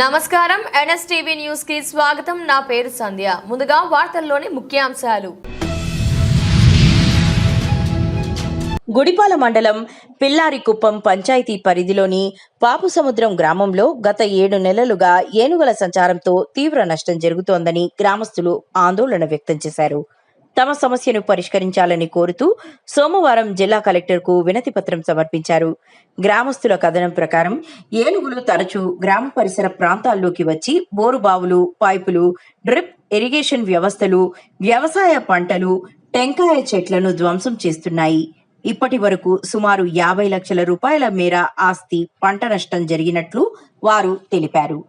నమస్కారం NSTV news కి స్వాగతం. నా పేరు సంధ్య. ముందుగా వార్తల్లోని ముఖ్యాంశాలు. గుడిపాల మండలం పిల్లారికుప్పం పంచాయతీ పరిధిలోని పాపుసముద్రం గ్రామంలో గత 7 నెలలుగా ఏనుగుల సంచారంతో తీవ్ర నష్టం జరుగుతోందని గ్రామస్తులు ఆందోళన వ్యక్తం చేశారు. తమ సమస్యను పరిష్కరించాలని కోరుతూ సోమవారం జిల్లా కలెక్టర్కు వినతి పత్రం సమర్పించారు. గ్రామస్తుల కథనం ప్రకారం ఏనుగులు తరచూ గ్రామ పరిసర ప్రాంతాల్లోకి వచ్చి బోరుబావులు, పైపులు, డ్రిప్ ఇరిగేషన్ వ్యవస్థలు, వ్యవసాయ పంటలు, టెంకాయ చెట్లను ధ్వంసం చేస్తున్నాయి. ఇప్పటి వరకు సుమారు 50 లక్షల రూపాయల మేర ఆస్తి, పంట నష్టం జరిగినట్లు వారు తెలిపారు.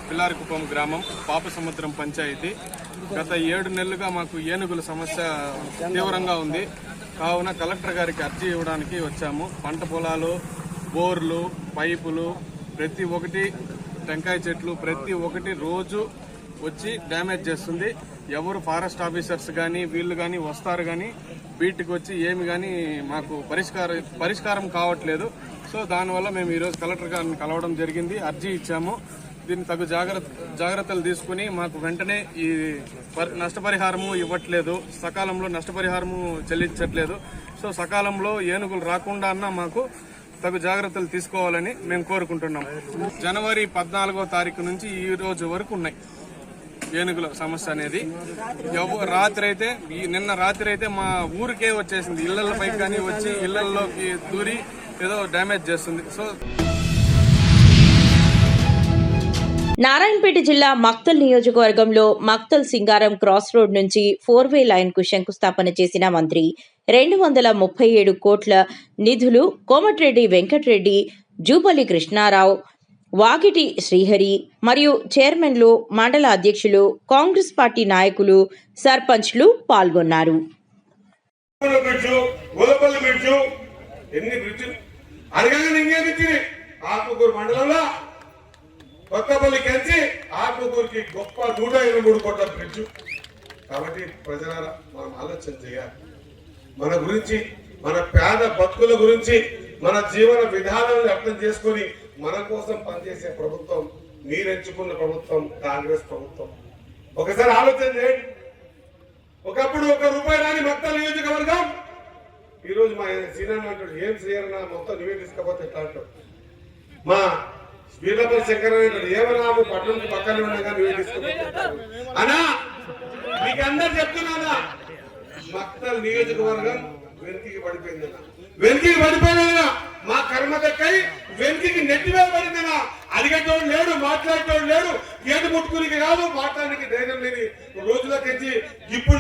పిల్లారికుప్పం గ్రామం పాపసముద్రం పంచాయతీ గత 7 నెలలుగా మాకు ఏనుగుల సమస్య తీవ్రంగా ఉంది. కావున కలెక్టర్ గారికి అర్జీ ఇవ్వడానికి వచ్చాము. పంట పొలాలు, బోర్లు, పైపులు, ప్రతి ఒక్కటి, టెంకాయ చెట్లు ప్రతి ఒక్కటి రోజు వచ్చి డ్యామేజ్ చేస్తుంది. ఎవరు ఫారెస్ట్ ఆఫీసర్స్ కానీ వీళ్ళు కానీ వస్తారు కానీ వీటికి వచ్చి ఏమి కానీ మాకు పరిష్కారం కావట్లేదు. సో దానివల్ల మేము ఈరోజు కలెక్టర్ గారిని కలవడం జరిగింది. అర్జీ ఇచ్చాము. దీన్ని తగు జాగ్రత్తలు తీసుకుని మాకు వెంటనే ఈ నష్టపరిహారము ఇవ్వట్లేదు, సకాలంలో నష్టపరిహారము చెల్లించట్లేదు. సో సకాలంలో ఏనుగులు రాకుండా అన్నా మాకు తగు జాగ్రత్తలు తీసుకోవాలని మేము కోరుకుంటున్నాం. జనవరి 14వ తారీఖు నుంచి ఈ రోజు వరకు ఉన్నాయి ఏనుగుల సమస్య అనేది. నిన్న రాత్రి అయితే మా ఊరికే వచ్చేసింది. ఇళ్లపై కానీ వచ్చి ఇళ్లలోకి దూరి ఏదో డ్యామేజ్ చేస్తుంది. సో నారాయణపేట జిల్లా మక్తల్ నియోజకవర్గంలో మక్తల్ సింగారం క్రాస్ రోడ్ నుంచి 4-వే లైన్ కు శంకుస్థాపన చేసిన మంత్రి 237 కోట్ల నిధులు కోమటిరెడ్డి వెంకటరెడ్డి, జూపల్లి కృష్ణారావు, వాకిటి శ్రీహరి మరియు చైర్మన్లు, మండల అధ్యక్షులు, కాంగ్రెస్ పార్టీ నాయకులు, సర్పంచ్లు పాల్గొన్నారు. కొత్తపల్లి కలిసి ఆత్మకూరికి గొప్ప 123 కోట్ల బ్రిడ్జ్. కాబట్టి ప్రజలారా మనం ఆలోచన చేయాలి. మన గురించి, మన పేద బతుకుల గురించి, మన జీవన విధానాన్ని అర్థం చేసుకొని మన కోసం పనిచేసే ప్రభుత్వం మీరు ఎంచుకున్న ప్రభుత్వం కాంగ్రెస్ ప్రభుత్వం. ఒకసారి ఆలోచన చేయండి. ఒకప్పుడు 1 రూపాయి రాని మక్తల్ నియోజకవర్గం ఈరోజు మా సీనియర్ అంటాడు, ఏం శ్రీయరన్నా మొత్తం నువ్వే తీసుకపోతే ఎట్లా అంటాడు. మా వీరపల్లి శంకర్ ఏమన్నా పట్టణం పక్కన ఉండగా నువ్వే తీసుకుపోతాడు అనా. మీకు అందరు చెప్తున్నానా, మక్తల్ నియోజకవర్గం వెనుకకి పడిపోయిందన్నా. వెనుకకి పడిపోయిందన్నా. మా కర్మ దక్కై వెనుకకి నెట్టి మీద పడిందన్నా. అడిగేటోడు లేడు, మాట్లాడేటోడు లేడు, ఏది ముట్టుకునికి కాదు, మాట్లాడడానికి ధైర్యం లేని రోజులకెచ్చి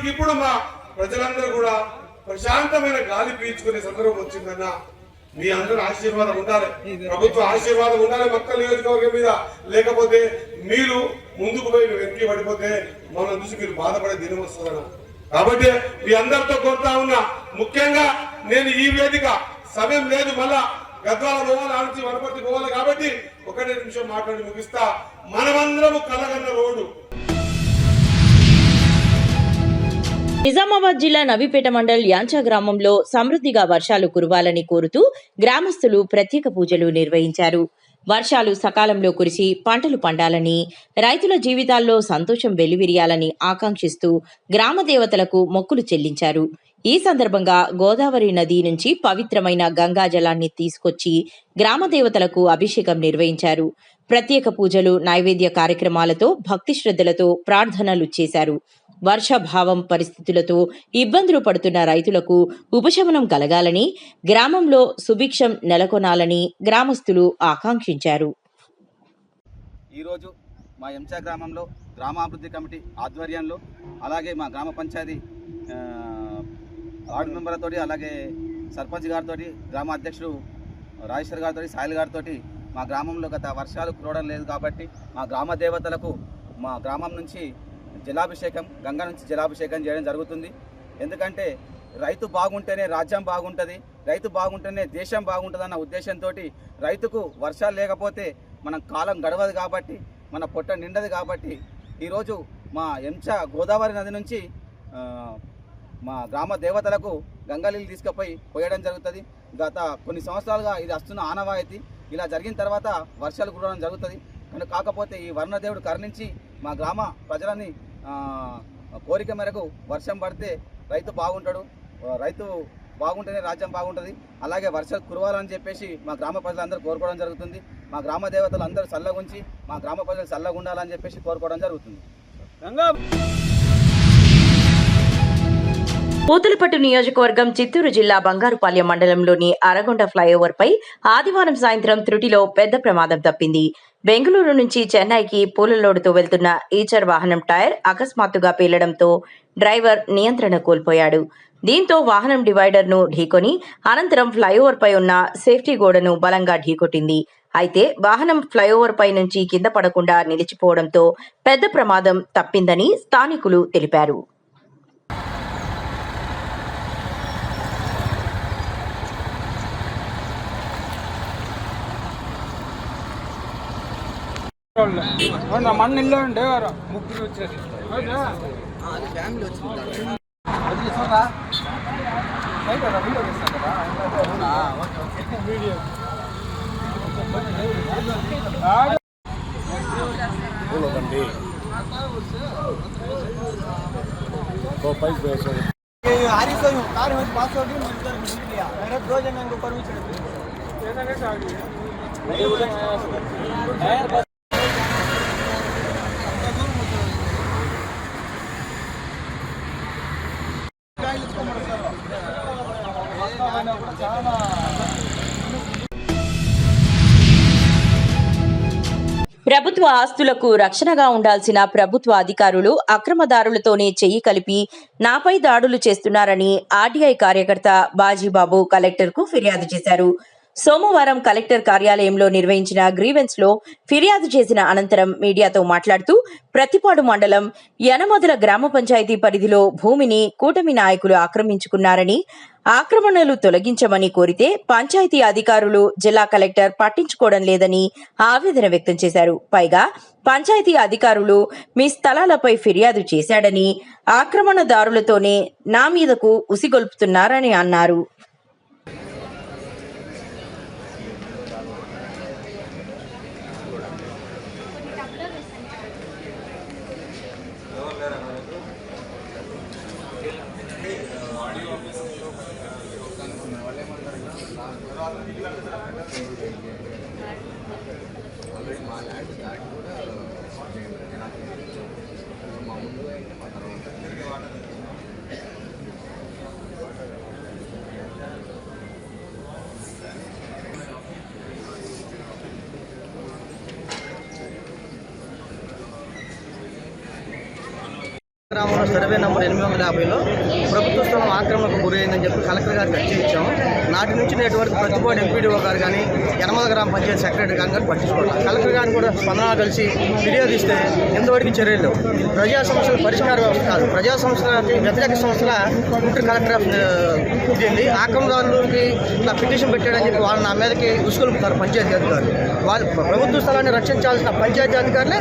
ఇప్పుడు మా ప్రజలందరూ కూడా ప్రశాంతమైన గాలి పీల్చుకునే సందర్భం వచ్చిందన్నా. మీ అందరూ ఆశీర్వాదం ఉండాలి, ప్రభుత్వ ఆశీర్వాదం ఉండాలి మక్తల్ నియోజకవర్గం మీద. లేకపోతే మీరు ముందుకు పోయి వెనక్కి పడిపోతే మనం చూసి మీరు బాధపడే దినం వస్తుందన్న. కాబట్టి మీ అందరితో కోరుతా ఉన్నా, ముఖ్యంగా నేను ఈ వేదిక సమయం లేదు, మళ్ళా గద్వాల పోవాలి, ఆంచి వనపర్తి పోవాలి. కాబట్టి 1 నిమిషం మాట్లాడి ముగిస్తా. మనమందరము కలగన్న రోడ్డు. నిజామాబాద్ జిల్లా నవీపేట మండల్ యాంచా గ్రామంలో సమృద్ధిగా వర్షాలు కురవాలని కోరుతూ గ్రామస్తులు ప్రత్యేక పూజలు నిర్వహించారు. వర్షాలు సకాలంలో కురిసి పంటలు పండాలని, రైతుల జీవితాల్లో సంతోషం వెల్లివిరియాలని ఆకాంక్షిస్తూ గ్రామ దేవతలకు మొక్కులు చెల్లించారు. ఈ సందర్భంగా గోదావరి నది నుంచి పవిత్రమైన గంగా జలాన్ని తీసుకొచ్చి గ్రామ దేవతలకు అభిషేకం నిర్వహించారు. ప్రత్యేక పూజలు, నైవేద్య కార్యక్రమాలతో భక్తి శ్రద్ధలతో ప్రార్థనలు చేశారు. వర్షాభావం పరిస్థితులతో ఇబ్బందులు పడుతున్న రైతులకు ఉపశమనం కలగాలని, గ్రామంలో సుభిక్షం నెలకొనాలని గ్రామస్తులు ఆకాంక్షించారు. ఈరోజు మా ఎంచా గ్రామంలో గ్రామాభివృద్ధి కమిటీ ఆధ్వర్యంలో, అలాగే మా గ్రామ పంచాయతీ వార్డు మెంబర్లతో, అలాగే సర్పంచ్ గారితో, గ్రామ అధ్యక్షుడు రాజేశ్వర్ గారితో, సాయిల్ గారితో మా గ్రామంలో గత వర్షాలు కురవడం లేదు కాబట్టి మా గ్రామ దేవతలకు మా గ్రామం నుంచి జలాభిషేకం, గంగా నుంచి జలాభిషేకం చేయడం జరుగుతుంది. ఎందుకంటే రైతు బాగుంటేనే రాజ్యం బాగుంటుంది, రైతు బాగుంటేనే దేశం బాగుంటుంది అన్న ఉద్దేశంతో రైతుకు వర్షాలు లేకపోతే మన కాలం గడవదు కాబట్టి, మన పొట్ట నిండదు కాబట్టి ఈరోజు మా ఎంచా గోదావరి నది నుంచి మా గ్రామ దేవతలకు గంగా నీళ్ళు తీసుకుపోయి పోయడం జరుగుతుంది. గత కొన్ని సంవత్సరాలుగా ఇది వస్తున్న ఆనవాయితీ. ఇలా జరిగిన తర్వాత వర్షాలు కురవడం జరుగుతుంది. కాకపోతే ఈ వర్ణదేవుడు కరుణించి మా గ్రామ ప్రజలని కోరిక మేరకు వర్షం పడితే రైతు బాగుంటాడు, రైతు బాగుంటేనే రాజ్యం బాగుంటుంది. అలాగే వర్షాలు కురవాలని చెప్పేసి మా గ్రామ ప్రజలందరూ కోరుకోవడం జరుగుతుంది. మా గ్రామ దేవతలు అందరూ చల్లగుంచి మా గ్రామ ప్రజలు చల్లగా ఉండాలని చెప్పేసి కోరుకోవడం జరుగుతుంది. పూతలపట్టు నియోజకవర్గం చిత్తూరు జిల్లా బంగారుపాలెం మండలంలోని అరగొండ ఫ్లైఓవర్ పై ఆదివారం సాయంత్రం త్రుటిలో పెద్ద ప్రమాదం తప్పింది. బెంగళూరు నుంచి చెన్నైకి పూల లోడుతో వెళ్తున్న ఈచర్ వాహనం టైర్ అకస్మాత్తుగా పేలడంతో డ్రైవర్ నియంత్రణ కోల్పోయాడు. దీంతో వాహనం డివైడర్ ను ఢీకొని అనంతరం ఫ్లైఓవర్ పై ఉన్న సేఫ్టీ గోడను బలంగా ఢీకొట్టింది. అయితే వాహనం ఫ్లైఓవర్ పై నుంచి కింద పడకుండా నిలిచిపోవడంతో పెద్ద ప్రమాదం తప్పిందని స్థానికులు తెలిపారు. మన ఇల్లు ఉండేవారు ముగ్గురు వచ్చేసి ప్రభుత్వ ఆస్తులకు రక్షణగా ఉండాల్సిన ప్రభుత్వ అధికారులు అక్రమదారులతోనే చెయ్యి కలిపి నాపై దాడులు చేస్తున్నారని ఆర్డీఐ కార్యకర్త బాజీబాబు కలెక్టర్కు ఫిర్యాదు చేశారు. సోమవారం కలెక్టర్ కార్యాలయంలో నిర్వహించిన గ్రీవెన్స్ లో ఫిర్యాదు చేసిన అనంతరం మీడియాతో మాట్లాడుతూ ప్రతిపాడు మండలం యనమదుల గ్రామ పంచాయతీ పరిధిలో భూమిని కూటమి నాయకులు ఆక్రమించుకున్నారని, ఆక్రమణలు తొలగించమని కోరితే పంచాయతీ అధికారులు జిల్లా కలెక్టర్ పట్టించుకోవడం లేదని ఆవేదన వ్యక్తం చేశారు. పైగా పంచాయతీ అధికారులు మీ స్థలాలపై ఫిర్యాదు చేశాడని, ఆక్రమణదారులతోనే నా మీదకు ఉసిగొల్పుతున్నారని అన్నారు. గ్రామంలో సర్వే నెంబర్ 850లో ప్రభుత్వ స్థలం ఆక్రమణకు గురైందని చెప్పి కలెక్టర్ గారికి అర్జీ ఇచ్చాము. నాటి నుంచి నేటి వరకు ప్రతిపాడు ఎంపీడీఓ గారు కానీ యనమల గ్రామ పంచాయతీ సెక్రటరీ కానీ పట్టించుకోవాలి. కలెక్టర్ గారిని కూడా స్పందన కలిసి ఫిర్యాదు ఇస్తే ఎంతవరకు చర్యలు లేవు. ప్రజా సమస్యల పరిష్కార వ్యవస్థ కాదు, ప్రజా సమస్యలకి వ్యతిరేక సంస్థల గుంటూరు కలెక్టర్ ఆఫ్ ఇదండి. ఆక్రమణదారులకి ఇలా పిటిషన్ పెట్టాడని చెప్పి వాళ్ళు నా మీదకి ఉసుకొలుపుతారు పంచాయతీ అధికారులు. వాళ్ళు ప్రభుత్వ స్థలాన్ని రక్షించాల్సిన పంచాయతీ అధికారులే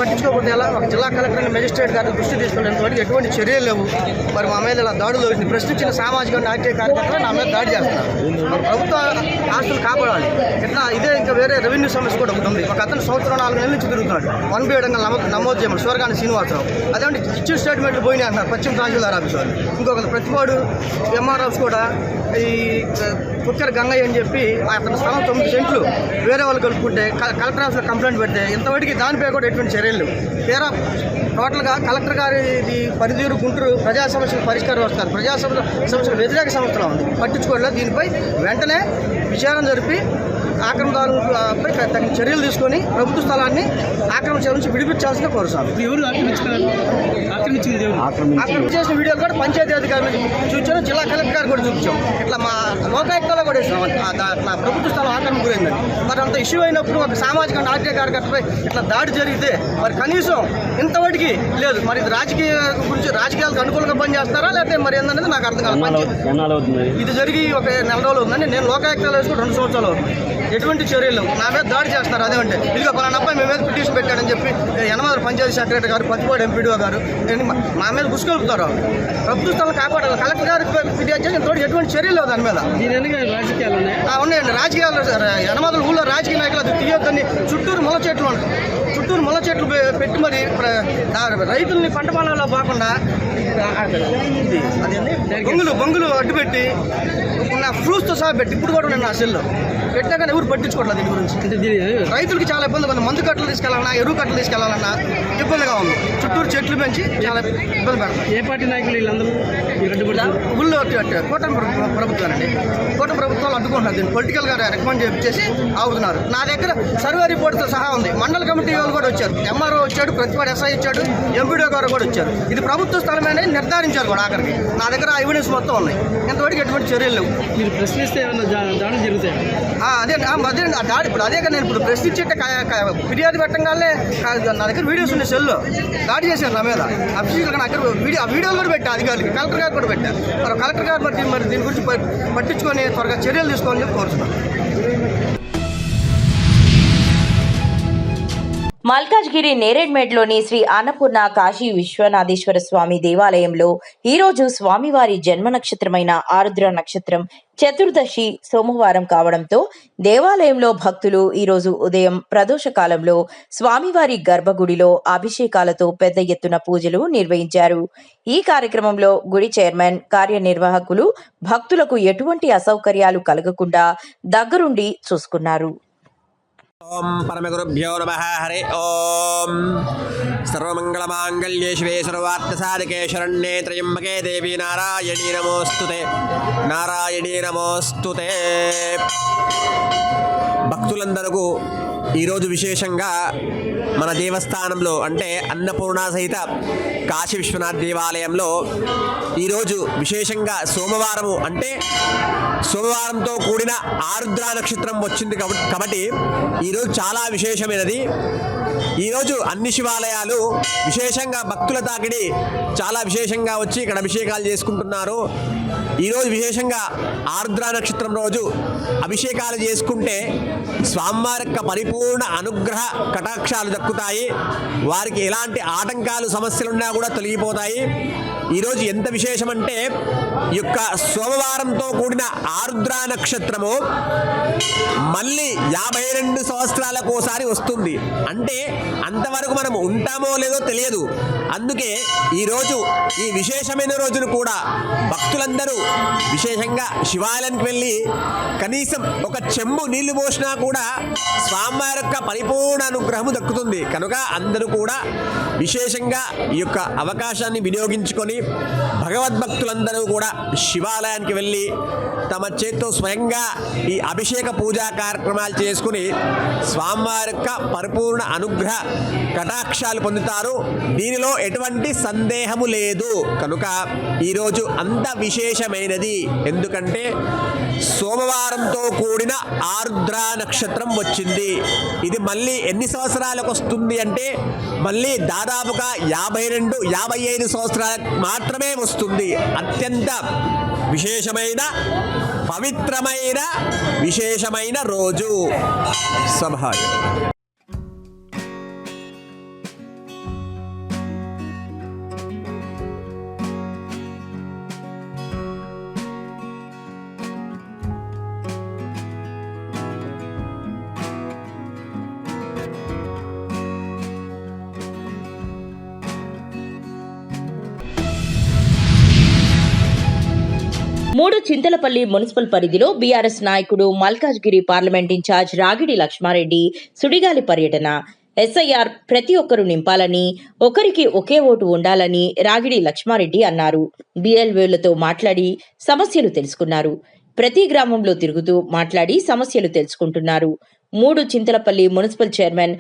పట్టించుకోకపోతే ఎలా? ఒక జిల్లా కలెక్టర్ని మెజిస్ట్రేట్ గారిని దృష్టి తీసుకునేంతవరకు ఎటువంటి చర్యలు లేవు. మరి మా మీద ఇలా దాడులు ప్రశ్నించిన సామాజిక నాట్య కార్యకర్తలు నా మీద దాడి చేస్తున్నారు. ప్రభుత్వ ఆస్తులు కాపాడాలి. ఇట్లా ఇదే ఇంకా వేరే రెవెన్యూ సమస్య కూడా ఒకటి ఉంది. ఒక అతను సంవత్సరం 4 నెలల నుంచి తిరుగుతున్నాడు. 1B విధంగా నమోదు చేయమని స్వర్గాన్ని శ్రీనివాసరావు. అదేంటి ఇచ్చిన స్టేట్మెంట్లు పోయినాయి అంటున్నారు పశ్చిమ తహసీల్దార్ ఆఫీస్ వాళ్ళు. ఇంకొకరు ప్రతిపాడు ఎంఆర్ఎఫ్స్ కూడా ఈ కుక్కర గంగయ్య అని చెప్పి అతని స్థలం 9 సెంట్లు వేరే వాళ్ళు కలుపుకుంటే కలెక్టర్ ఆఫీస్లో కంప్లైంట్ పెడితే ఇంతవరకు దానిపై కూడా ఎటువంటి చర్యలు. తీరా టోటల్గా కలెక్టర్ గారి పరిధిరు గుంటూరు ప్రజా సమస్యల పరిష్కారం వస్తారు, ప్రజా సమస్యల వ్యతిరేక సంస్థలో ఉంది, పట్టించుకోవట్లేదు. దీనిపై వెంటనే విచారణ జరిపి ఆక్రమణదారులపై తగిన చర్యలు తీసుకొని ప్రభుత్వ స్థలాన్ని ఆక్రమణ నుంచి విడిపించాల్సిన కోరుతాను. ఆక్రమించేసిన వీడియోలు కూడా పంచాయతీ అధికారులు చూపించాను, జిల్లా కలెక్టర్ గారు కూడా చూపించాం. ఇట్లా మా లోకాయుక్తలో కూడా ఇస్తాం అట్లా ప్రభుత్వ స్థలం ఆక్రమణ గురైందని. మరి అంత ఇష్యూ అయినప్పుడు ఒక సామాజిక నాట్య కార్యకర్తపై ఇట్లా దాడి జరిగితే మరి కనీసం ఇంతవరకు లేదు. మరి ఇది రాజకీయాలకు అనుకూలంగా పనిచేస్తారా లేకపోతే మరి ఏందనేది నాకు అర్థం కాదు. ఇది జరిగి ఒక 4 రోజులు ఉందండి. నేను లోకాయుక్తలో వేసుకుని 2 సంవత్సరాలు. ఎటువంటి చర్యలు నా మీద దాడి చేస్తారు. అదేమంటే ఇదిగో పలానా అబ్బాయి మీ మీద పిటిషన్ పెట్టాడని చెప్పి యనమల పంచాయతీ సెక్రటరీ గారు, ప్రతిపాడు ఎంపీడీఓ గారు మా మీద గుసుకొలుపుతారు. ప్రభుత్వ స్థలం కాపాడాలి. కలెక్టర్ గారికి ఫిర్యాదు చేసి ఇంతవరకు ఎటువంటి చర్యలు లేవు దాని మీద. ఉన్నాయండి. రాజకీయాలు యనమదల ఊళ్ళో రాజకీయ నాయకులు అది తీయొద్దని చుట్టూరు ముళ్ళ చెట్లు పెట్టి మరి రైతుల్ని పంట పొలాల్లో పోకుండా బొంగులు అడ్డుపెట్టి ఫ్రూట్స్తో సహా పెట్టి ఇప్పుడు కూడా నేను ఆ సెల్లో పెట్టినా కానీ ఎవరు పట్టించుకోవట్లేదు దీని గురించి. రైతులకి చాలా ఇబ్బంది ఉంది. మందు కట్టలు తీసుకెళ్ళాలన్నా ఎరువు కట్టలు తీసుకెళ్లాలన్నా ఇబ్బందిగా ఉంది. చుట్టూరు చెట్లు పెంచి చాలా ఇబ్బంది పెడతారు. ఏ పార్టీ నాయకులు వీళ్ళందరూ ఊళ్ళో కూటమి ప్రభుత్వానండి. కూటమి ప్రభుత్వాలు అడ్డుకుంటున్నారు. దీన్ని పొలిటికల్ గా రికమెండ్ చేసి ఆగుతున్నారు. నా దగ్గర సర్వే రిపోర్ట్తో సహా ఉంది. మండల కమిటీ వాళ్ళు కూడా వచ్చారు. ఎంఆర్ఓ వచ్చాడు, ప్రతివాడు ఎస్ఐ వచ్చాడు, ఎంపీడీఓ గారు కూడా వచ్చారు. ఇది ప్రభుత్వ స్థలమేనే నిర్ధారించారు కూడా ఆఖరికి. నా దగ్గర ఎవిడెన్స్ మొత్తం ఉన్నాయి. ఇంతవరకు ఎటువంటి చర్యలు లేవు. మీరు ప్రశ్నిస్తే దాడులు జరుగుతాయి. అదే దాడి ఇప్పుడు అదే కదా నేను ఇప్పుడు ప్రశ్నించే ఫిర్యాదు పెట్టగానే నా దగ్గర వీడియోస్ ఉన్నాయి. సెల్లో దాడి చేశారు నా మీద. అఫీషియల్గా నా దగ్గర ఆ వీడియోలు కూడా పెట్టా అధికారులకి, కలెక్టర్ గారు కూడా పెట్టారు. కలెక్టర్ గారు మరి దీని గురించి పట్టించుకొని త్వరగా చర్యలు తీసుకోవాలని చెప్పి కోరుతున్నాను. మల్కాజ్గిరి నేరేడ్మెడ్లోని శ్రీ అన్నపూర్ణ కాశీ విశ్వనాథేశ్వర స్వామి దేవాలయంలో ఈరోజు స్వామివారి జన్మ నక్షత్రమైన ఆరుద్ర నక్షత్రం చతుర్దశి సోమవారం కావడంతో దేవాలయంలో భక్తులు ఈరోజు ఉదయం ప్రదోష కాలంలో స్వామివారి గర్భగుడిలో అభిషేకాలతో పెద్ద ఎత్తున పూజలు నిర్వహించారు. ఈ కార్యక్రమంలో గుడి చైర్మన్, కార్యనిర్వాహకులు భక్తులకు ఎటువంటి అసౌకర్యాలు కలగకుండా దగ్గరుండి చూసుకున్నారు. ఓం పరమగురుభ్యో నమః. హరి ఓం. సర్వమంగళమాంగళ్యే శివే సర్వార్థసాధికే శరణ్యే త్రయంబకే దేవి నారాయణీ నమోస్తుతే. నారాయణీ నమోస్తుతే. భక్తులందరకు ఈరోజు విశేషంగా మన దేవస్థానంలో అంటే అన్నపూర్ణ సహిత కాశీ విశ్వనాథ్ దేవాలయంలో ఈరోజు విశేషంగా సోమవారము అంటే సోమవారంతో కూడిన ఆరుద్ర నక్షత్రం వచ్చింది కాబట్టి ఈరోజు చాలా విశేషమైనది. ఈరోజు అన్ని శివాలయాలు విశేషంగా భక్తుల తాకిడి చాలా విశేషంగా వచ్చి ఇక్కడ అభిషేకాలు చేసుకుంటున్నారు. ఈరోజు విశేషంగా ఆరుద్ర నక్షత్రం రోజు అభిషేకాలు చేసుకుంటే స్వామివారి యొక్క పరిపూర్ణ అనుగ్రహ కటాక్షాలు దక్కుతాయి. వారికి ఎలాంటి ఆటంకాలు సమస్యలున్నా కూడా తొలగిపోతాయి. ఈరోజు ఎంత విశేషమంటే ఈ యొక్క సోమవారంతో కూడిన ఆరుద్ర నక్షత్రము మళ్ళీ 52 సంవత్సరాలకు ఒకసారి వస్తుంది. అంటే అంతవరకు మనం ఉంటామో లేదో తెలియదు. అందుకే ఈరోజు ఈ విశేషమైన రోజును కూడా భక్తులందరూ విశేషంగా శివాలయానికి వెళ్ళి కనీసం ఒక చెంబు నీళ్లు పోసినా కూడా స్వామివారి యొక్క పరిపూర్ణ అనుగ్రహము దక్కుతుంది. కనుక అందరూ కూడా విశేషంగా ఈ యొక్క అవకాశాన్ని వినియోగించుకొని భగవద్భక్తులందరూ కూడా శివాలయానికి వెళ్ళి తమ చేత్తో స్వయంగా ఈ అభిషేక పూజా కార్యక్రమాలు చేసుకుని స్వామివారి యొక్క పరిపూర్ణ అనుగ్రహ కటాక్షాలు పొందుతారు. దీనిలో ఎటువంటి సందేహము లేదు. కనుక ఈరోజు అంత విశేషమైనది. ఎందుకంటే సోమవారంతో కూడిన ఆరుద్ర నక్షత్రం వచ్చింది. ఇది మళ్ళీ ఎన్ని సంవత్సరాలకు వస్తుంది అంటే మళ్ళీ దాదాపుగా 52-55 సంవత్సరాలకు మాత్రమే వస్తుంది. అత్యంత విశేషమైన పవిత్రమైన విశేషమైన రోజు. సభాయ మూడు చింతలపల్లి మున్సిపల్ పరిధిలో బీఆర్ఎస్ నాయకుడు మల్కాజ్గిరి పార్లమెంట్ ఇన్ఛార్జ్ రాగిడి లక్ష్మారెడ్డి సుడిగాలి పర్యటన. ఎస్ఐఆర్ ప్రతి ఒక్కరూ నింపాలని, ఒకరికి ఒకే ఓటు ఉండాలని రాగిడి లక్ష్మారెడ్డి అన్నారు. బిఎల్ఓలతో మాట్లాడి సమస్యలు తెలుసుకున్నారు. ప్రతి గ్రామంలో తిరుగుతూ మాట్లాడి సమస్యలు తెలుసుకుంటున్నారు. మూడు చింతలపల్లి మున్సిపల్ చైర్మన్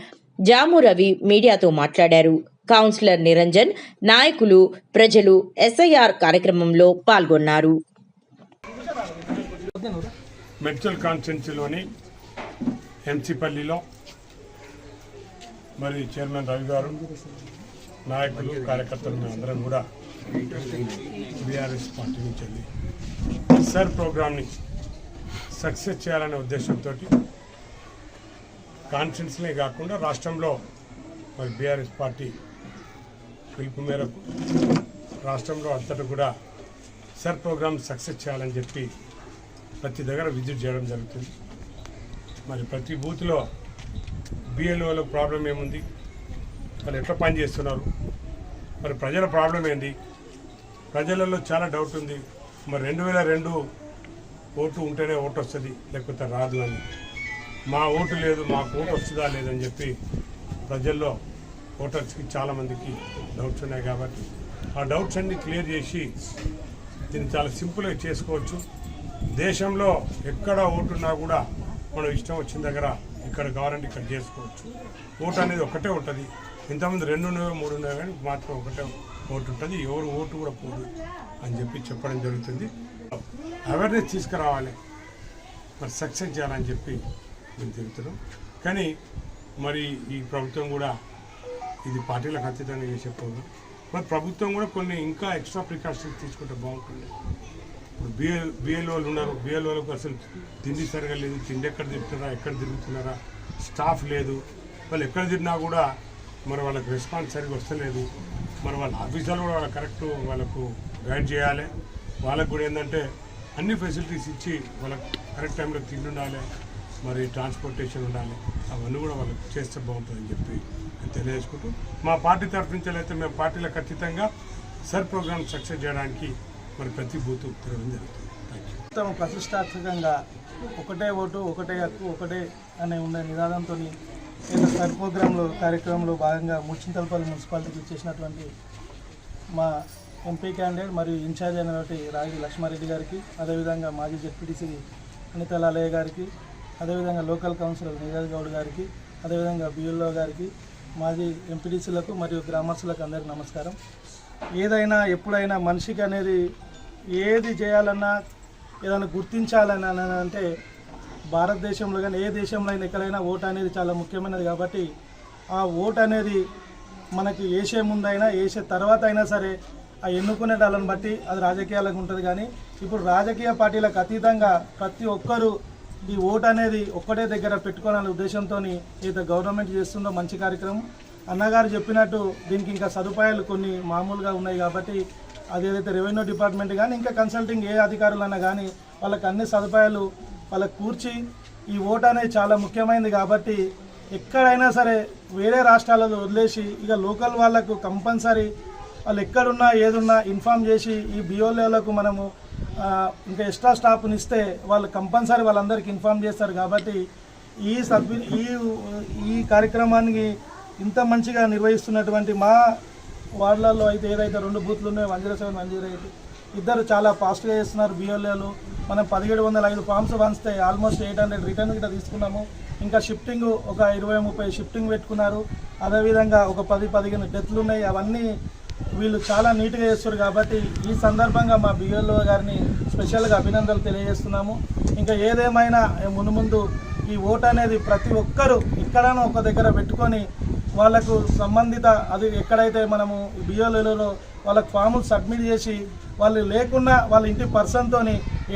జాము రవి మీడియాతో మాట్లాడారు. కౌన్సిలర్ నిరంజన్, నాయకులు, ప్రజలు ఎస్ఐఆర్ కార్యక్రమంలో పాల్గొన్నారు. మెడ్చల్ కాన్స్టిట్యున్సీలోని ఎంసీపల్లిలో మరి చైర్మన్ రవి గారు, నాయకులు, కార్యకర్తలు మేము అందరం కూడా బీఆర్ఎస్ పార్టీ నుంచి వెళ్ళి ఎస్ఆర్ ప్రోగ్రామ్ని సక్సెస్ చేయాలనే ఉద్దేశంతో కాన్స్టిట్యున్సీలే కాకుండా రాష్ట్రంలో మరి బీఆర్ఎస్ పార్టీ పిలుపు మేరకు రాష్ట్రంలో అంతటా కూడా ఎస్ఆర్ ప్రోగ్రామ్ సక్సెస్ చేయాలని చెప్పి ప్రతి దగ్గర విజిట్ చేయడం జరుగుతుంది. మరి ప్రతి బూత్లో బిఎల్ఓల ప్రాబ్లం ఏముంది, వాళ్ళు ఎట్లా పని చేస్తున్నారు, మరి ప్రజల ప్రాబ్లం ఏంది, ప్రజలలో చాలా డౌట్ ఉంది. మరి 2002 ఓటు ఉంటేనే ఓటు వస్తుంది, లేకపోతే రాదు అని. మా ఓటు లేదు, మాకు ఓటు వస్తుందా లేదని చెప్పి ప్రజల్లో ఓటర్స్కి చాలామందికి డౌట్స్ ఉన్నాయి. కాబట్టి ఆ డౌట్స్ అన్ని క్లియర్ చేసి దీన్ని చాలా సింపుల్గా చేసుకోవచ్చు. దేశంలో ఎక్కడ ఓటున్నా కూడా మనం ఇష్టం వచ్చిన దగ్గర ఇక్కడ కావాలంటే ఇక్కడ చేసుకోవచ్చు. ఓటు అనేది ఒకటే ఉంటుంది. ఇంతకుముందు 2 ఉన్నాయో 3 ఉన్నాయో కానీ మాత్రం ఒకటే ఓటు ఉంటుంది. ఎవరు ఓటు కూడా పోదు అని చెప్పి చెప్పడం జరుగుతుంది. అవేర్నెస్ తీసుకురావాలి, మరి సక్సెస్ చేయాలని చెప్పి మేము తిరుగుతున్నాం. కానీ మరి ఈ ప్రభుత్వం కూడా ఇది పార్టీలకు అతీతంగా చేసే ప్రోగ్రాం. మరి ప్రభుత్వం కూడా కొన్ని ఇంకా ఎక్స్ట్రా ప్రికాషన్స్ తీసుకుంటే బాగుంటుంది. ఇప్పుడు బిఎల్ఓలు ఉన్నారు, బిఎల్ఓలకు అసలు తిండి సరిగా లేదు, తిండి ఎక్కడ తిరుగుతున్నారా, ఎక్కడ తిరుగుతున్నారా, స్టాఫ్ లేదు. వాళ్ళు ఎక్కడ తిరిగినా కూడా మరి వాళ్ళకి రెస్పాన్స్ సరిగా వస్తలేదు. మరి వాళ్ళ ఆఫీసర్లు కూడా వాళ్ళకి కరెక్ట్ వాళ్ళకు గైడ్ చేయాలి. వాళ్ళకు కూడా ఏంటంటే అన్ని ఫెసిలిటీస్ ఇచ్చి వాళ్ళకి కరెక్ట్ టైంలో తిండి ఉండాలి, మరి ట్రాన్స్పోర్టేషన్ ఉండాలి. అవన్నీ కూడా వాళ్ళకి చేస్తే బాగుంటుందని చెప్పి తెలియజేసుకుంటూ మా పార్టీ తరఫు నుంచి అయితే మేము పార్టీలకు ఖచ్చితంగా సర్ ప్రోగ్రామ్ సక్సెస్ చేయడానికి మరి ప్రతి బూత్ తిరగడం జరుగుతుంది. మొత్తం ప్రతిష్టాత్మకంగా ఒకటే ఓటు ఒకటే హక్కు ఒకటే అనే ఉన్న నినాదంతో ఏదో సర్ ప్రోగ్రాంలో కార్యక్రమంలో భాగంగా ముచ్చింతలపల్లి మున్సిపాలిటీకి ఇచ్చేసినటువంటి మా ఎంపీ క్యాండిడేట్ మరియు ఇన్ఛార్జ్ అయినటువంటి రాగి లక్ష్మారెడ్డి గారికి, అదేవిధంగా మాజీ జెడ్పీటీసీ అనిత లాలయ్య గారికి, అదేవిధంగా లోకల్ కౌన్సిలర్ నీరజ్ గౌడ్ గారికి, అదేవిధంగా బిఎల్ఓ గారికి, మాజీ ఎంపీటీసీలకు మరియు గ్రామస్తులకు అందరికీ నమస్కారం. ఏదైనా ఎప్పుడైనా మనిషికి అనేది ఏది చేయాలన్నా ఏదైనా గుర్తించాలని అంటే భారతదేశంలో కానీ ఏ దేశంలో అయినా ఎక్కడైనా ఓటు అనేది చాలా ముఖ్యమైనది. కాబట్టి ఆ ఓటు అనేది మనకి వేసే ముందైనా వేసే తర్వాత అయినా సరే ఆ ఎన్నుకునే వాళ్ళని బట్టి అది రాజకీయాలకు ఉంటుంది. కానీ ఇప్పుడు రాజకీయ పార్టీలకు అతీతంగా ప్రతి ఒక్కరూ ఈ ఓటు అనేది ఒక్కటే దగ్గర పెట్టుకోవాలనే ఉద్దేశంతో ఏదైతే గవర్నమెంట్ చేస్తుందో మంచి కార్యక్రమం. అన్నగారు చెప్పినట్టు దీనికి ఇంకా సదుపాయాలు కొన్ని మామూలుగా ఉన్నాయి. కాబట్టి అది ఏదైతే రెవెన్యూ డిపార్ట్మెంట్ కానీ ఇంకా కన్సల్టింగ్ ఏ అధికారులన్నా కానీ వాళ్ళకి అన్ని సదుపాయాలు వాళ్ళకి కూర్చి ఈ ఓటు అనేది చాలా ముఖ్యమైనది. కాబట్టి ఎక్కడైనా సరే వేరే రాష్ట్రాలలో వదిలేసి ఇక లోకల్ వాళ్ళకు కంపల్సరీ వాళ్ళు ఎక్కడున్నా ఏదున్నా ఇన్ఫామ్ చేసి ఈ బిఓలకు మనము ఇంకా ఎక్స్ట్రా స్టాఫ్ని ఇస్తే వాళ్ళు కంపల్సరీ వాళ్ళందరికీ ఇన్ఫామ్ చేస్తారు. కాబట్టి ఈ కార్యక్రమానికి ఇంత మంచిగా నిర్వహిస్తున్నటువంటి మా వార్డులలో అయితే ఏదైతే 2 బూత్లు ఉన్నాయో 107, 108 ఇద్దరు చాలా ఫాస్ట్గా చేస్తున్నారు బిఓలు. మనం 1705 ఫామ్స్ పంచితే ఆల్మోస్ట్ 800 రిటర్న్ గిట్ట తీసుకున్నాము. ఇంకా షిఫ్టింగ్ ఒక 20-30 షిఫ్టింగ్ పెట్టుకున్నారు. అదేవిధంగా ఒక 10-15 డెత్లు ఉన్నాయి. అవన్నీ వీళ్ళు చాలా నీట్గా చేస్తారు. కాబట్టి ఈ సందర్భంగా మా బిఎల్ఓ గారిని స్పెషల్గా అభినందనలు తెలియజేస్తున్నాము. ఇంకా ఏదేమైనా ముందు ఈ ఓటు అనేది ప్రతి ఒక్కరూ ఎక్కడైనా ఒక దగ్గర పెట్టుకొని వాళ్ళకు సంబంధిత అది ఎక్కడైతే మనము బిఎల్ఓలో వాళ్ళకు ఫాములు సబ్మిట్ చేసి వాళ్ళు లేకున్నా వాళ్ళ ఇంటి పర్సన్తో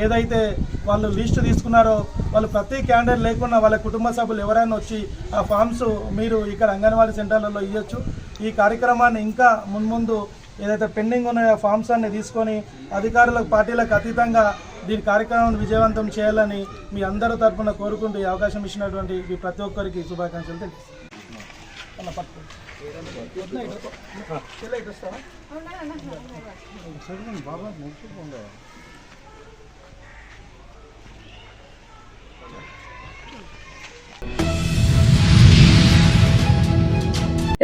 ఏదైతే వాళ్ళు లిస్ట్ తీసుకున్నారో వాళ్ళు ప్రతి క్యాండిడేట్ లేకున్నా వాళ్ళ కుటుంబ సభ్యులు ఎవరైనా వచ్చి ఆ ఫామ్స్ మీరు ఇక్కడ అంగన్వాడీ సెంటర్లలో ఇవ్వచ్చు. ఈ కార్యక్రమాన్ని ఇంకా మున్ముందు ఏదైతే పెండింగ్ ఉన్నాయో ఆ ఫామ్స్ అన్ని తీసుకొని అధికారులకు పార్టీలకు అతీతంగా దీని కార్యక్రమాన్ని విజయవంతం చేయాలని మీ అందరి తరఫున కోరుకుంటూ ఈ అవకాశం ఇచ్చినటువంటి ఈ ప్రతి ఒక్కరికి శుభాకాంక్షలు తెలుస్తాను.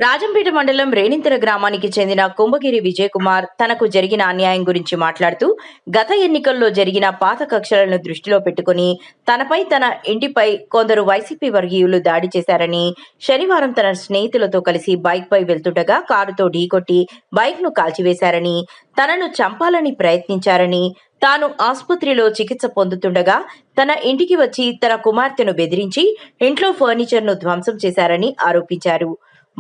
రాజంపేట మండలం రేణింతర గ్రామానికి చెందిన కుంభగిరి విజయ్ కుమార్ తనకు జరిగిన అన్యాయం గురించి మాట్లాడుతూ గత ఎన్నికల్లో జరిగిన పాత కక్షలను దృష్టిలో పెట్టుకుని తనపై తన ఇంటిపై కొందరు వైసీపీ వర్గీయులు దాడి చేశారని, శనివారం తన స్నేహితులతో కలిసి బైక్ పై వెళ్తుండగా కారుతో ఢీకొట్టి బైక్ ను కాల్చివేశారని, తనను చంపాలని ప్రయత్నించారని, తాను ఆసుపత్రిలో చికిత్స పొందుతుండగా తన ఇంటికి వచ్చి తన కుమార్తెను బెదిరించి ఇంట్లో ఫర్నిచర్ ను ధ్వంసం చేశారని ఆరోపించారు.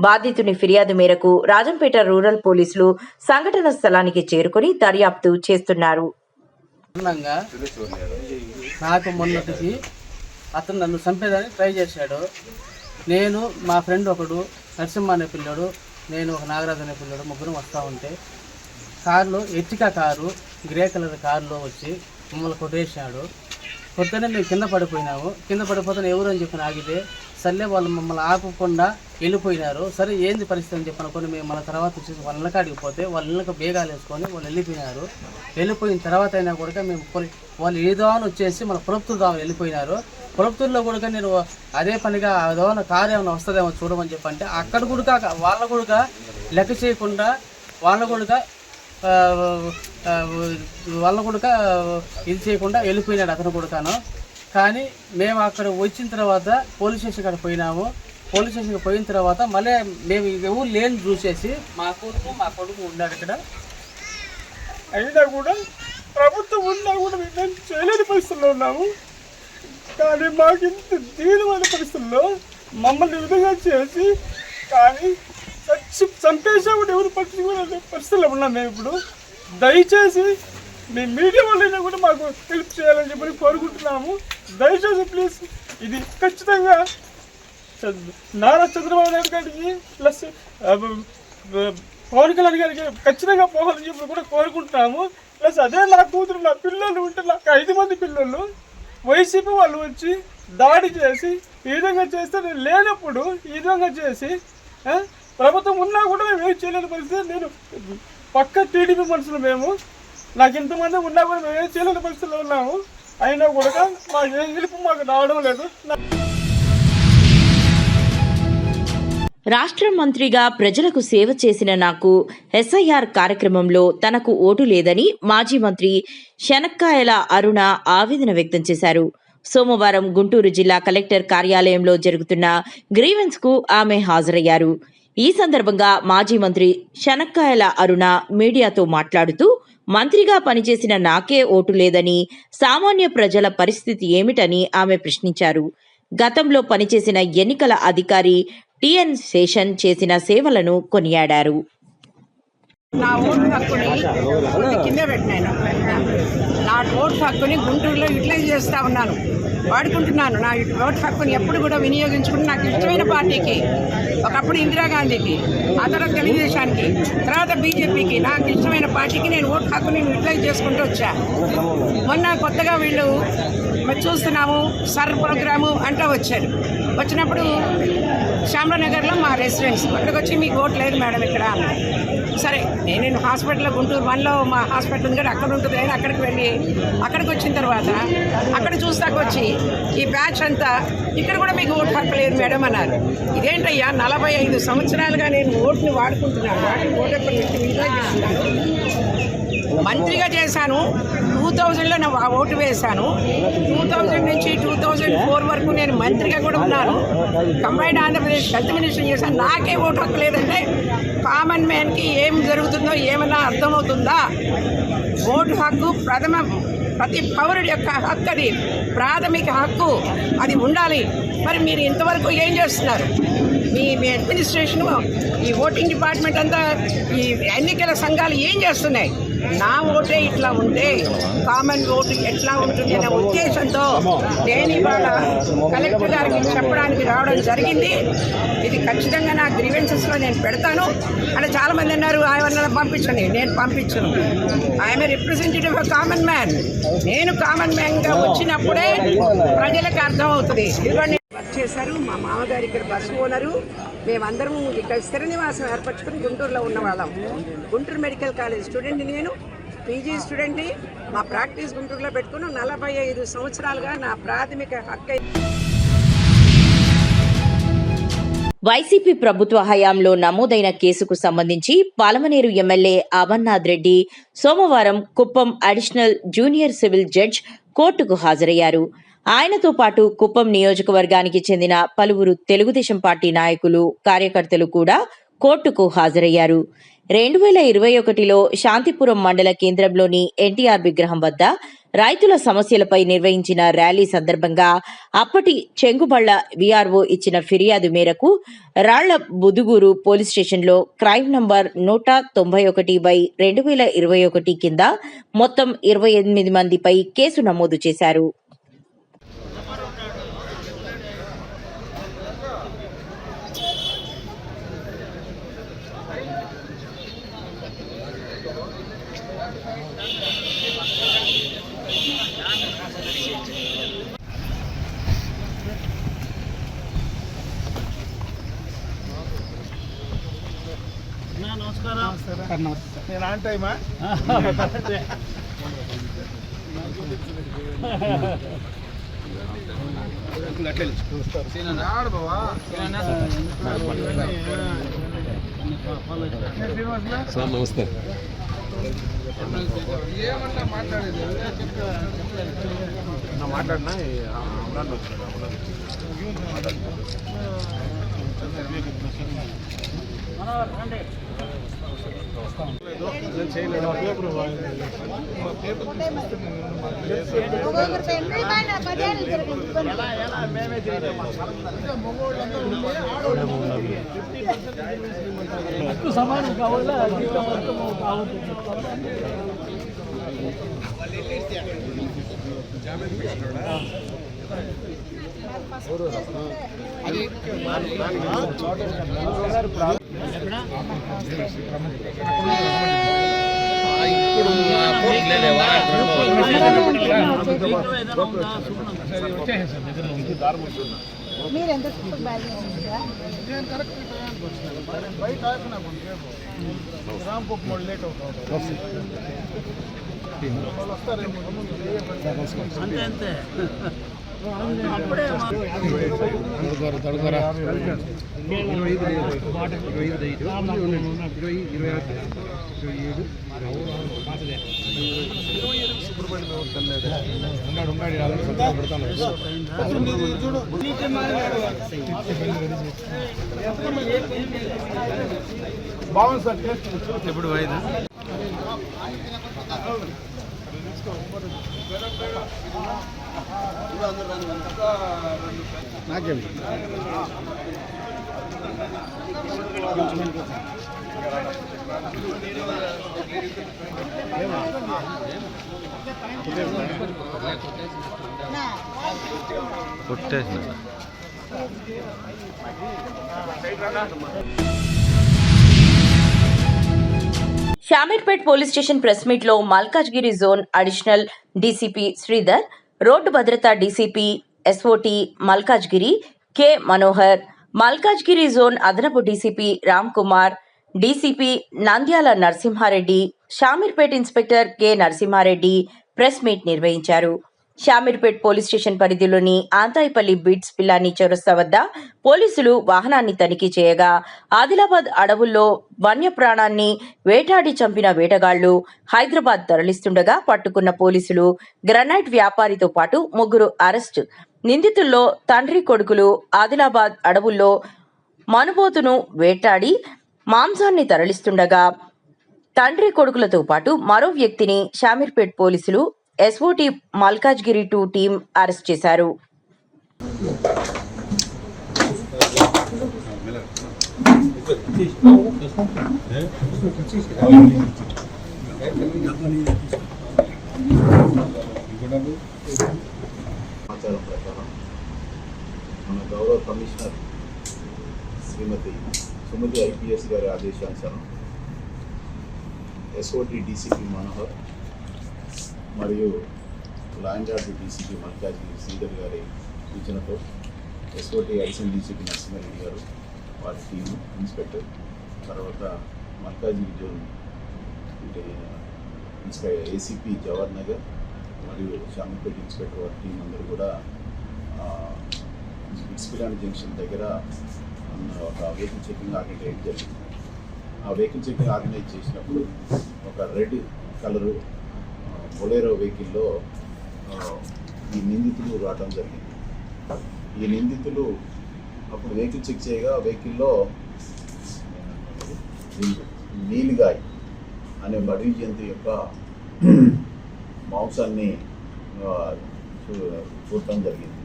బాధితుని ఫిర్యాదు మేరకు రాజంపేట రూరల్ పోలీసులు సంఘటన స్థలానికి చేరుకుని దర్యాప్తు చేస్తున్నారు. నాకు మొన్నటికి అతను నన్ను చంపేదని ట్రై చేశాడు. నేను మా ఫ్రెండ్ ఒకడు నరసింహ అనే పిల్లడు, నేను ఒక నాగరాజు అనే పిల్లడు ముగ్గురు వస్తూ ఉంటే కారులో ఎర్టికా కారు గ్రే కలర్ కారులో వచ్చి మమ్మల్ని కొట్టేశాడు. కొడితేనే మేము కింద పడిపోయినాము. కింద పడిపోతే ఎవరు అని చెప్పి ఆగితే సర్లే వాళ్ళు మమ్మల్ని ఆపకుండా వెళ్ళిపోయినారు. సరే ఏంది పరిస్థితి అని చెప్పి అనుకుని మేము మన తర్వాత వచ్చేసి వాళ్ళ ఇళ్ళకాడికి పోతే వాళ్ళ ఇళ్ళకి బేగాలు వేసుకొని వాళ్ళు వెళ్ళిపోయినారు. వెళ్ళిపోయిన తర్వాత అయినా కూడా మేము వాళ్ళు ఏదో అని వచ్చేసి మన పులప్తూరు దాకా వెళ్ళిపోయినారు. పులప్తూరులో కూడా నేను అదే పనిగా ఏదో కారు ఏమైనా వస్తుందేమో చూడమని చెప్పంటే అక్కడ కూడా వాళ్ళ కూడా లెక్క చేయకుండా వాళ్ళ కూడా ఇది చేయకుండా వెళ్ళిపోయినాడు అతను కూడాను. కానీ మేము అక్కడ వచ్చిన తర్వాత పోలీస్ స్టేషన్ కాడ పోయినాము. పోలీస్ స్టేషన్కి పోయిన తర్వాత మళ్ళీ మేము ఎవరు లేని చూసేసి మా కొడుకు ఉన్నాడు ఇక్కడ. అయినా కూడా ప్రభుత్వం ఉన్నా కూడా మేము చేయలేని పరిస్థితుల్లో ఉన్నాము. కానీ మాకు ఇంత దీనమైన పరిస్థితుల్లో మమ్మల్ని విధంగా చేసి కానీ చంపేసా కూడా ఎవరు పట్టించుకునే పరిస్థితుల్లో ఉన్నాం మేము ఇప్పుడు. దయచేసి మీ మీడియా వాళ్ళైనా కూడా మాకు హెల్ప్ చేయాలని చెప్పి కోరుకుంటున్నాము. దయచేసి ప్లీజ్ ఇది ఖచ్చితంగా నారా చంద్రబాబు నాయుడు గారికి ప్లస్ పవన్ కళ్యాణ్ గారికి ఖచ్చితంగా పోవాలని చెప్పి కూడా కోరుకుంటున్నాము. ప్లస్ అదే నా కూతురు నా పిల్లలు ఉంటే నాకు 5 మంది పిల్లలు వైసీపీ వాళ్ళు వచ్చి దాడి చేసి ఈ విధంగా చేస్తే నేను లేనప్పుడు ఈ విధంగా చేసి ప్రభుత్వం ఉన్నా కూడా మేము ఏం చేయలేని పరిస్థితి. నేను పక్క టీడీపీ మనుషులు మేము. నాకు ఇంతమంది ఉన్నా కూడా మేము ఏం చేయలేని పరిస్థితిలో ఉన్నాము. అయినా కూడా మా ఏ గెలుపు మాకు రావడం లేదు. రాష్ట్ర మంత్రిగా ప్రజలకు సేవ చేసిన నాకు ఎస్ఐఆర్ కార్యక్రమంలో తనకు ఓటు లేదని మాజీ మంత్రి శనక్కాయల అరుణ ఆవేదన వ్యక్తం చేశారు. సోమవారం గుంటూరు జిల్లా కలెక్టర్ కార్యాలయంలో జరుగుతున్న గ్రీవెన్స్ కు ఆమె హాజరయ్యారు. ఈ సందర్భంగా మాజీ మంత్రి శనక్కాయల అరుణ మీడియాతో మాట్లాడుతూ మంత్రిగా పనిచేసిన నాకే ఓటు లేదని, సామాన్య ప్రజల పరిస్థితి ఏమిటని ఆమె ప్రశ్నించారు. గతంలో పనిచేసిన ఎన్నికల అధికారి టిఎన్ శేషన్ చేసిన సేవలను కొనియాడారు. నా ఓటు హక్కుని కింద పెట్టినాను. నా ఓటు హక్కుని గుంటూరులో యూటిలైజ్ చేస్తూ ఉన్నాను, వాడుకుంటున్నాను. నా ఓటు హక్కుని ఎప్పుడు కూడా వినియోగించుకుని నాకు ఇష్టమైన పార్టీకి, ఒకప్పుడు ఇందిరాగాంధీకి, ఆ తర్వాత తెలుగుదేశానికి, తర్వాత బీజేపీకి, నాకు ఇష్టమైన పార్టీకి నేను ఓటు హక్కుని యూటిలైజ్ చేసుకుంటూ వచ్చా. మొన్న కొత్తగా వీళ్ళు చూస్తున్నాము సర్ ప్రోగ్రాము అంటూ వచ్చారు. వచ్చినప్పుడు శ్యామరానగర్లో మా రెసిడెంట్స్ అక్కడికి వచ్చి మీకు ఓటు లేదు మేడం ఇక్కడ అన్నారు. సరే నేను హాస్పిటల్లో గుంటూరు 1లో మా హాస్పిటల్ ఉంది కదా అక్కడ ఉంటుంది అని అక్కడికి వెళ్ళి అక్కడికి వచ్చిన తర్వాత అక్కడ చూస్తాకొచ్చి ఈ బ్యాచ్ అంతా ఇక్కడ కూడా మీకు ఓటు హక్కు లేదు మేడం అన్నారు. ఇదేంటయ్యా 45 సంవత్సరాలుగా నేను ఓటుని వాడుకుంటున్నాను, ఓటు మంత్రిగా చేశాను. 2000లో నా ఓటు వేశాను. 2000 నుంచి 2004 వరకు నేను మంత్రిగా కూడా ఉన్నాను. కంబైన్డ్ ఆంధ్రప్రదేశ్ హెల్త్ మినిస్టర్ చేశాను. నాకే ఓటు హక్కు లేదంటే కామన్ మ్యాన్కి ఏం జరుగుతుందో ఏమన్నా అర్థమవుతుందా? ఓటు హక్కు ప్రతి పౌరుడి యొక్క హక్కు, అది ప్రాథమిక హక్కు, అది ఉండాలి. మరి మీరు ఇంతవరకు ఏం చేస్తున్నారు? మీ అడ్మినిస్ట్రేషను, ఈ ఓటింగ్ డిపార్ట్మెంట్ అంతా, ఈ ఎన్నికల సంఘాలు ఏం చేస్తున్నాయి? నా ఓటే ఇట్లా ఉంటే కామన్ ఓటు ఎట్లా ఉంటుంది అనే ఉద్దేశంతో నేను ఇవాళ కలెక్టర్ గారికి చెప్పడానికి రావడం జరిగింది. ఇది ఖచ్చితంగా నా గ్రీవెన్సెస్లో నేను పెడతాను అంటే చాలామంది అన్నారు ఆయన పంపించండి. నేను పంపించను. I'm a representative of common man. నేను కామన్ మ్యాన్గా వచ్చినప్పుడే ప్రజలకు అర్థమవుతుంది. ఇదిగోండి వర్క్ చేశారు మా మామగారు, ఇక్కడ బస్సు ఓనరు. మేమందరం ఇక్కడ స్థిర నివాసం ఏర్పరచుకుని గుంటూరులో ఉన్న వాళ్ళం. గుంటూరు మెడికల్ కాలేజ్ స్టూడెంట్, నేను పీజీ స్టూడెంట్ని. మా ప్రాక్టీస్ గుంటూరులో పెట్టుకుని 45 సంవత్సరాలుగా నా ప్రాథమిక హక్కు. వైసీపీ ప్రభుత్వ హయాంలో నమోదైన కేసుకు సంబంధించి పాలమనేరు ఎమ్మెల్యే అమర్నాథ్ రెడ్డి సోమవారం Kuppam additional junior civil judge కోర్టుకు హాజరయ్యారు. ఆయనతో పాటు కుప్పం నియోజకవర్గానికి చెందిన పలువురు తెలుగుదేశం పార్టీ నాయకులు, కార్యకర్తలు కూడా కోర్టుకు హాజరయ్యారు. 2021లో శాంతిపురం మండల కేంద్రంలోని ఎన్టీఆర్ విగ్రహం వద్ద రైతుల సమస్యలపై నిర్వహించిన ర్యాలీ సందర్భంగా అప్పటి చెంగుబళ్ల వీఆర్ఓ ఇచ్చిన ఫిర్యాదు మేరకు రాళ్ల బుదుగూరు పోలీస్ స్టేషన్లో క్రైమ్ నంబర్ 191/2021 కింద మొత్తం 28 మందిపై కేసు నమోదు చేశారు. నేను ఆన్ టైమా నమస్తే. ఏమన్నా మాట్లాడేది మాట్లాడినా సమానం కావాలా మీరు ఎంత బాగా బయట రాంపప్పు మళ్ళీ లేట్ అవుతాం అంతే అంతే బాగుంది సార్ టేస్ట్ ఎప్పుడు పోయిందా నాకేం కొట్టేసిన Shamirpet police station press meet లో Malkajgiri zone additional DCP Sridhar, road భద్రతా DCP SOT Malkajgiri K Manohar, Malkajgiri zone అదనపు DCP Ram Kumar, DCP Nandyala Narasimha Reddy, Shamirpet inspector K Narasimha Reddy press meet నిర్వహించారు. షామీర్పేట్ పోలీస్ స్టేషన్ పరిధిలోని ఆంతాయిపల్లి బిట్స్ పిల్లాని చౌరస్తా వద్ద పోలీసులు వాహనాన్ని తనిఖీ చేయగా ఆదిలాబాద్ అడవుల్లో వన్యప్రాణాన్ని వేటాడి చంపిన వేటగాళ్లు హైదరాబాద్ తరలిస్తుండగా పట్టుకున్న పోలీసులు గ్రనైట్ వ్యాపారితో పాటు 3 అరెస్టు. నిందితుల్లో తండ్రి కొడుకులు ఆదిలాబాద్ అడవుల్లో మనుబోతును వేటాడి మాంసాన్ని తరలిస్తుండగా తండ్రి కొడుకులతో పాటు మరో వ్యక్తిని షామీర్పేట్ పోలీసులు ఎస్ఓటీ మల్కాజ్గిరి 2 టీం అరెస్ట్ చేశారు. సమాచారం ప్రకారం మన గౌరవ కమిషనర్ శ్రీమతి సుమతి ఐపీఎస్ గారి ఆదేశానుసారం ఎస్ఓటీ డీసీపీ మనోహర్ మరియు law and order DCP Malkajgiri Sridhar గారి సూచనతో ఎస్ఓటీ అడిషనల్ డీసీపీ నరసింహారెడ్డి గారు వారి టీము ఇన్స్పెక్టర్, తర్వాత మల్కాజ్గిరి జోన్ ఏసీపీ జవహర్ నగర్ మరియు షామీర్పేట్ ఇన్స్పెక్టర్ వారి టీం అందరూ కూడా బిట్స్పిలాని జంక్షన్ దగ్గర ఒక వెహికల్ చెకింగ్ ఆర్గనైజ్ జరిగింది. ఆ వెహికల్ చెకింగ్ ఆర్గనైజ్ చేసినప్పుడు ఒక రెడ్ కలరు బొలేరో వెహికల్లో ఈ నిందితులు రావడం జరిగింది. ఈ నిందితులు అప్పుడు వెహికల్ చెక్ చేయగా వెహికల్లో నీలిగాయ్ అనే అడవి జంతు యొక్క మాంసాన్ని చూడటం జరిగింది.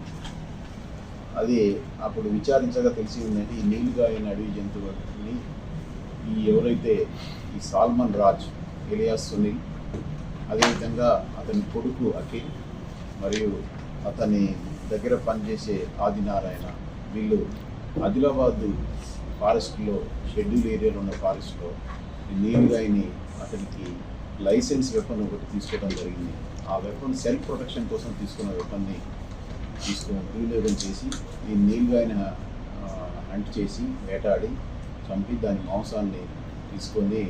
అది అప్పుడు విచారించగా తెలిసి ఉందంటే ఈ నీలిగాయ్ అనే అడవి జంతువుని ఎవరైతే ఈ సాల్మన్ రాజ్ ఎలియాస్ సునీల్, అదేవిధంగా అతని కొడుకు అఖిల్ మరియు అతని దగ్గర పనిచేసే ఆదినారాయణ, వీళ్ళు ఆదిలాబాద్ ఫారెస్ట్లో షెడ్యూల్ ఏరియాలో ఉన్న ఫారెస్ట్లో ఈ నీలిగాయని అతనికి లైసెన్స్ వెపన్ ఒకటి తీసుకోవడం జరిగింది. ఆ వెపన్ సెల్ఫ్ ప్రొటెక్షన్ కోసం తీసుకున్న వెపన్ని వినియోగం చేసి ఈ నీలిగాయని హంట్ చేసి వేటాడి చంపి దాని మాంసాన్ని తీసుకొని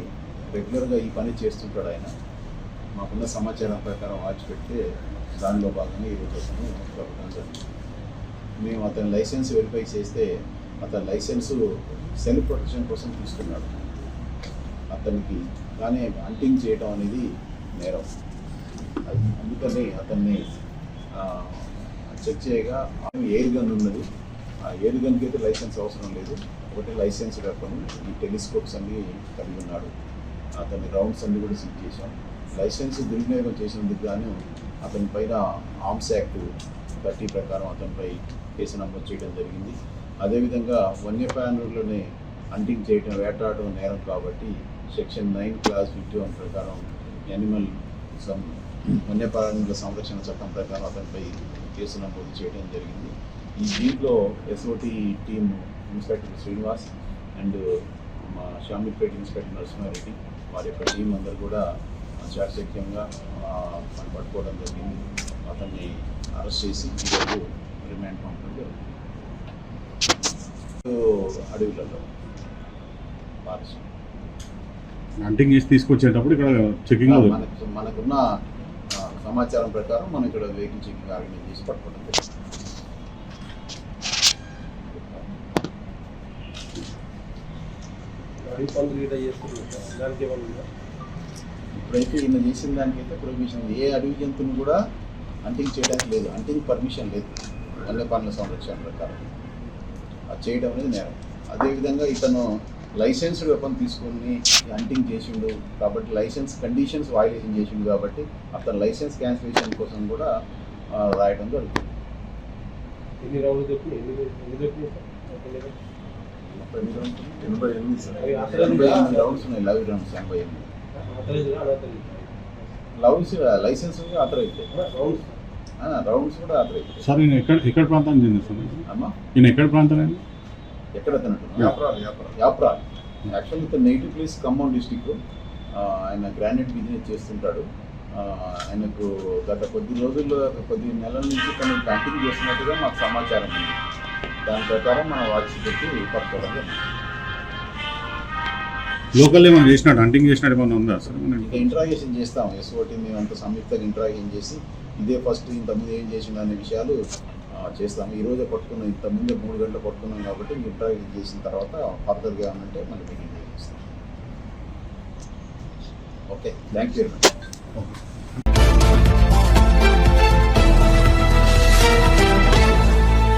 రెగ్యులర్గా ఈ పని చేస్తుంటాడు ఆయన. మాకున్న సమాచారం ప్రకారం వాచ్ పెడితే దానిలో భాగంగా ఈరోజు అతను దొరకడం జరిగింది. మేము అతని లైసెన్స్ వెరిఫై చేస్తే అతని లైసెన్సు సెల్ఫ్ ప్రొటెక్షన్ కోసం తీసుకున్నాడు అతనికి, కానీ హంటింగ్ చేయడం అనేది నేరం. అందుకని అతన్ని చెక్ చేయగా ఎయిర్ గన్ ఉన్నది. ఆ ఎయిర్ గన్కి అయితే లైసెన్స్ అవసరం లేదు. ఒకటి లైసెన్స్ వెపన్, ఈ టెలిస్కోప్స్ అన్నీ కలిగి ఉన్నాడు. అతని రౌండ్స్ అన్నీ కూడా సీజ్ చేశాం. లైసెన్స్ దుర్వినియోగం చేసినందుకు గాను అతని పైన ఆర్మ్స్ యాక్ట్ 30 ప్రకారం అతనిపై కేసు నమోదు చేయడం జరిగింది. అదేవిధంగా వన్యప్రాణులలోనే హంటింగ్ చేయడం, వేటాడడం నేరం కాబట్టి సెక్షన్ 9 క్లాస్ 51 ప్రకారం యానిమల్ వన్యప్రాణుల సంరక్షణ చట్టం ప్రకారం అతనిపై కేసు నమోదు చేయడం జరిగింది. ఈ దీంట్లో SOT team inspector Srinivas and మా షామీర్పేట ఇన్స్పెక్టర్ నరసింహారెడ్డి వారి యొక్క టీం అందరూ కూడా చాకచక్యంగా మనం పట్టుకోవడం జరిగింది. అతన్ని అరెస్ట్ చేసి ఈరోజు రిమాండ్ పంపడం జరిగింది. అడవులలో హంటింగ్ చేసి తీసుకొచ్చేటప్పుడు ఇక్కడ చెకింగ్ మనకున్న సమాచారం ప్రకారం మనం ఇక్కడ వెహికల్ చెకింగ్ ఆర్గనైజ్ చేసి పట్టుకోవడం జరిగింది. ఇప్పుడైతే ఈయన చేసిన దానికైతే ప్రొహిబిషన్, ఏ అడవి జంతువుని కూడా హంటింగ్ చేయడానికి లేదు. హంటింగ్ పర్మిషన్ లేదు వన్యప్రాణుల సంరక్షణ ప్రకారం. అది చేయడం అనేది నేరం. అదేవిధంగా ఇతను లైసెన్స్డ్ వెపన్ తీసుకొని హంటింగ్ చేసిండు కాబట్టి లైసెన్స్ కండిషన్స్ వైలేషన్ చేసిండు కాబట్టి అతను లైసెన్స్ క్యాన్సిలేషన్ కోసం కూడా రాయడం జరుగుతుంది. 88 రౌండ్స్ ఉన్నాయి. Love rounds 88 loves license authorize, rounds కూడా అథరైజ్. సార్ ఈయన ఎక్కడ ప్రాంతానికి చెందింది సార్? అమ్మా ఈయన ఎక్కడ ప్రాంతం? ఎక్కడ తినట్టు యాప్రాల్. యాక్చువల్లీ ఇతను నేటివ్ ప్లేస్ ఖమ్మం డిస్టిక్. ఆయన గ్రానైట్ బిజినెస్ చేస్తుంటాడు. ఆయనకు గత కొద్ది నెలల నుంచి తను హంటింగ్ చేస్తున్నట్టుగా మాకు సమాచారం ఉంది. దాని ప్రకారం మనం వాచ్ పెట్టి పట్టుకోవడం. లోకల్ ఏమైనా చేసినట్టు హంటింగ్ చేసినట్టు ఏమైనా ఉందా సార్? ఇంకా ఇంట్రాగేషన్ చేస్తాం. SOT మేము అంత సంయుక్తంగా ఇంట్రాగేషన్ చేసి ఇదే ఫస్ట్ ఇంతకుముందు ఏం చేసిండు అనే విషయాలు చేస్తాము. ఈరోజే పట్టుకున్నాం, ఇంతకుముందే 3 గంటలు పట్టుకున్నాం కాబట్టి ఇంట్రాగేషన్ చేసిన తర్వాత ఫర్దర్గా ఏమంటే మళ్ళీ మీటింగ్ చేస్తాం. Okay, thank you very much. Okay.